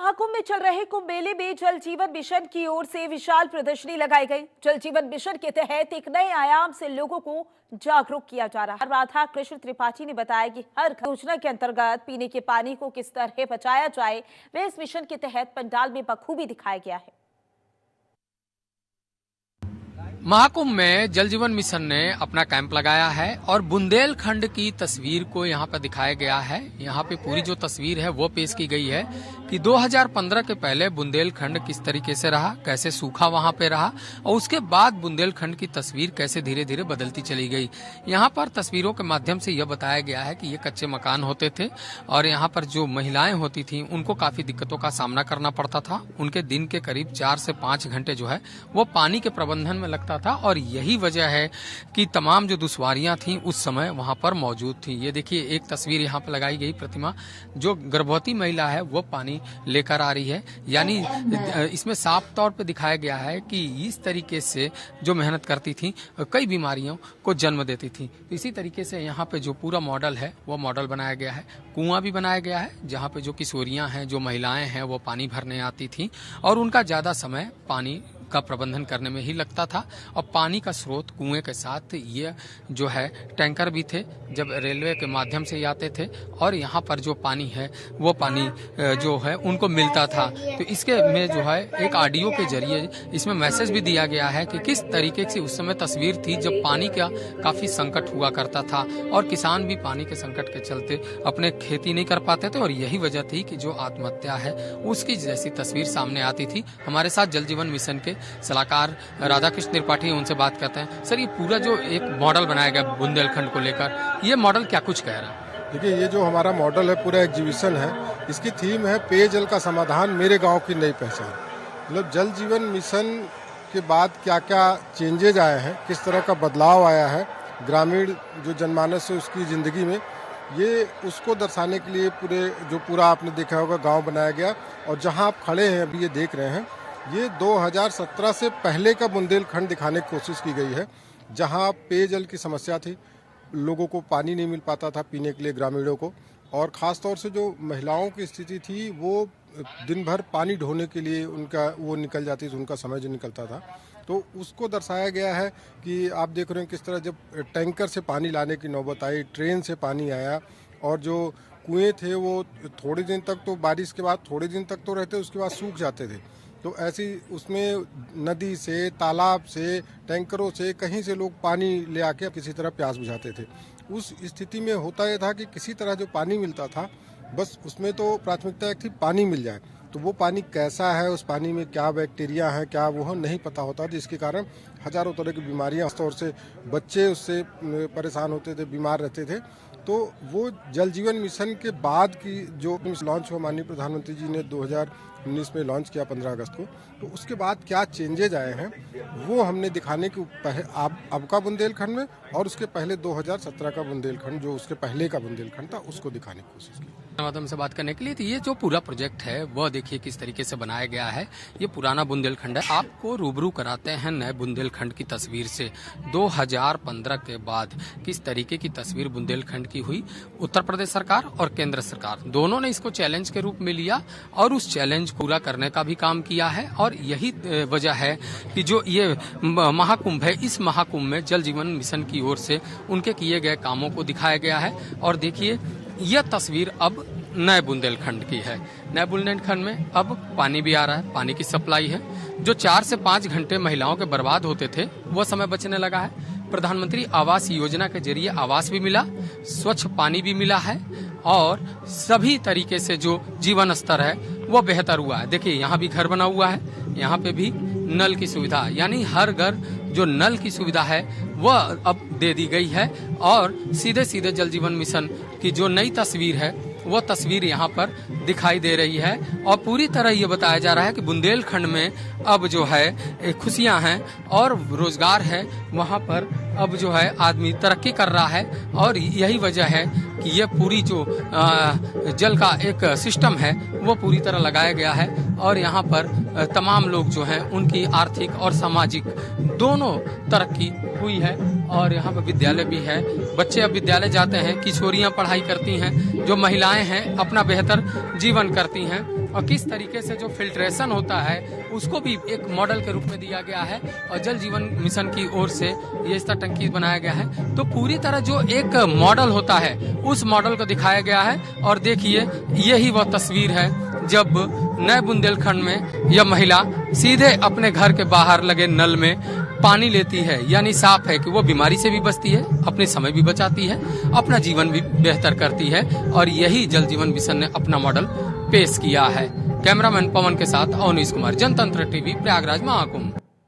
महाकुंभ में चल रहे कुंभ मेले में जल जीवन मिशन की ओर से विशाल प्रदर्शनी लगाई गई। जल जीवन मिशन के तहत एक नए आयाम से लोगों को जागरूक किया जा रहा है। राधा कृष्ण त्रिपाठी ने बताया कि हर घर योजना के अंतर्गत पीने के पानी को किस तरह बचाया जाए, वे इस मिशन के तहत पंडाल में बखूबी दिखाया गया है। महाकुंभ में जल जीवन मिशन ने अपना कैंप लगाया है और बुंदेलखंड की तस्वीर को यहाँ पर दिखाया गया है। यहाँ पे पूरी जो तस्वीर है वो पेश की गई है कि 2015 के पहले बुंदेलखंड किस तरीके से रहा, कैसे सूखा वहाँ पे रहा और उसके बाद बुंदेलखंड की तस्वीर कैसे धीरे धीरे बदलती चली गई। यहाँ पर तस्वीरों के माध्यम से यह बताया गया है कि ये कच्चे मकान होते थे और यहाँ पर जो महिलाएं होती थी उनको काफी दिक्कतों का सामना करना पड़ता था। उनके दिन के करीब 4 से 5 घंटे जो है वो पानी के प्रबंधन में लगता था और यही वजह है कि तमाम जो दुश्वारियां थी उस समय वहां पर मौजूद थी। ये देखिए एक तस्वीर यहाँ पर लगाई गई प्रतिमा, जो गर्भवती महिला है वो पानी लेकर आ रही है। यानी इसमें साफ तौर पे दिखाया गया है कि इस तरीके से जो मेहनत करती थी कई बीमारियों को जन्म देती थी। तो इसी तरीके से यहाँ पे जो पूरा मॉडल है वो मॉडल बनाया गया है। कुआं भी बनाया गया है जहाँ पे जो किशोरियां हैं, जो महिलाएं हैं वो पानी भरने आती थी और उनका ज्यादा समय पानी का प्रबंधन करने में ही लगता था। और पानी का स्रोत कुएं के साथ ये जो है टैंकर भी थे जब रेलवे के माध्यम से आते थे और यहाँ पर जो पानी है वो पानी जो है उनको मिलता था। तो इसके में जो है एक ऑडियो के जरिए इसमें मैसेज भी दिया गया है कि किस तरीके से उस समय तस्वीर थी जब पानी का काफी संकट हुआ करता था और किसान भी पानी के संकट के चलते अपने खेती नहीं कर पाते थे और यही वजह थी कि जो आत्महत्या है उसकी जैसी तस्वीर सामने आती थी। हमारे साथ जल जीवन मिशन के सलाहकार राधा कृष्ण त्रिपाठी, उनसे बात करते हैं। सर, ये पूरा जो एक मॉडल बनाया गया बुंदेलखंड को लेकर, ये मॉडल क्या कुछ कह रहा है? देखिए, ये जो हमारा मॉडल है पूरा एग्जीबिशन है, इसकी थीम है पेयजल का समाधान, मेरे गांव की नई पहचान। मतलब जल जीवन मिशन के बाद क्या क्या चेंजेज आए हैं, किस तरह का बदलाव आया है ग्रामीण जो जनमानस है उसकी जिंदगी में, ये उसको दर्शाने के लिए पूरा आपने देखा होगा गांव बनाया गया। और जहां आप खड़े हैं अभी ये देख रहे हैं, ये 2017 से पहले का बुंदेलखंड दिखाने की कोशिश की गई है, जहां पेयजल की समस्या थी, लोगों को पानी नहीं मिल पाता था पीने के लिए, ग्रामीणों को। और ख़ास तौर से जो महिलाओं की स्थिति थी वो दिन भर पानी ढोने के लिए वो निकल जाती थी, उनका समय जो निकलता था। तो उसको दर्शाया गया है कि आप देख रहे हैं किस तरह जब टैंकर से पानी लाने की नौबत आई, ट्रेन से पानी आया और जो कुएँ थे वो थोड़े दिन तक, तो बारिश के बाद थोड़े दिन तक तो रहते, उसके बाद सूख जाते थे। तो ऐसी उसमें नदी से, तालाब से, टैंकरों से, कहीं से लोग पानी ले आके किसी तरह प्यास बुझाते थे। उस स्थिति में होता यह था कि किसी तरह जो पानी मिलता था, बस उसमें तो प्राथमिकता एक थी पानी मिल जाए। तो वो पानी कैसा है, उस पानी में क्या बैक्टीरिया है, क्या वो नहीं पता होता, जिसके कारण हजारों तरह की बीमारियां, खासतौर से बच्चे उससे परेशान होते थे, बीमार रहते थे। तो वो जल जीवन मिशन के बाद की जो लॉन्च हुआ, माननीय प्रधानमंत्री जी ने 2019 में लॉन्च किया 15 अगस्त को, तो उसके बाद क्या चेंजेज आए हैं वो हमने दिखाने के अब का बुंदेलखंड में और उसके पहले 2017 का बुंदेलखंड, जो उसके पहले का बुंदेलखंड था, उसको दिखाने की कोशिश की। माध्यम से बात करने के लिए, तो ये जो पूरा प्रोजेक्ट है वह देखिए किस तरीके से बनाया गया है। ये पुराना बुंदेलखंड है, आपको रूबरू कराते हैं नए बुंदेलखंड की तस्वीर से। 2015 के बाद किस तरीके की तस्वीर बुंदेलखंड की हुई, उत्तर प्रदेश सरकार और केंद्र सरकार दोनों ने इसको चैलेंज के रूप में लिया और उस चैलेंज को पूरा करने का भी काम किया है। और यही वजह है कि जो ये महाकुंभ है, इस महाकुंभ में जल जीवन मिशन की ओर से उनके किए गए कामों को दिखाया गया है। और देखिए, यह तस्वीर अब नए बुंदेलखंड की है। नए बुंदेलखंड में अब पानी भी आ रहा है, पानी की सप्लाई है। जो 4 से 5 घंटे महिलाओं के बर्बाद होते थे वो समय बचने लगा है। प्रधानमंत्री आवास योजना के जरिए आवास भी मिला, स्वच्छ पानी भी मिला है और सभी तरीके से जो जीवन स्तर है वो बेहतर हुआ है। देखिए, यहाँ भी घर बना हुआ है, यहाँ पे भी नल की सुविधा, यानी हर घर जो नल की सुविधा है वह अब दे दी गई है। और सीधे सीधे जल जीवन मिशन की जो नई तस्वीर है वो तस्वीर यहाँ पर दिखाई दे रही है। और पूरी तरह ये बताया जा रहा है कि बुंदेलखंड में अब जो है खुशियां हैं और रोजगार है, वहाँ पर अब जो है आदमी तरक्की कर रहा है। और यही वजह है कि ये पूरी जो जल का एक सिस्टम है वो पूरी तरह लगाया गया है। और यहाँ पर तमाम लोग जो हैं उनकी आर्थिक और सामाजिक दोनों तरक्की हुई है। और यहाँ पर विद्यालय भी है, बच्चे अब विद्यालय जाते हैं, किशोरियाँ पढ़ाई करती हैं, जो महिलाएं हैं अपना बेहतर जीवन करती हैं। और किस तरीके से जो फिल्ट्रेशन होता है उसको भी एक मॉडल के रूप में दिया गया है और जल जीवन मिशन की ओर से ये इस तरह टंकी बनाया गया है। तो पूरी तरह जो एक मॉडल होता है उस मॉडल को दिखाया गया है। और देखिए यही वह तस्वीर है जब नए बुंदेलखंड में यह महिला सीधे अपने घर के बाहर लगे नल में पानी लेती है। यानी साफ है कि वो बीमारी से भी बचती है, अपने समय भी बचाती है, अपना जीवन भी बेहतर करती है। और यही जल जीवन मिशन ने अपना मॉडल पेश किया है। कैमरामैन पवन के साथ अवनीश कुमार, जनतंत्र टीवी, प्रयागराज महाकुंभ।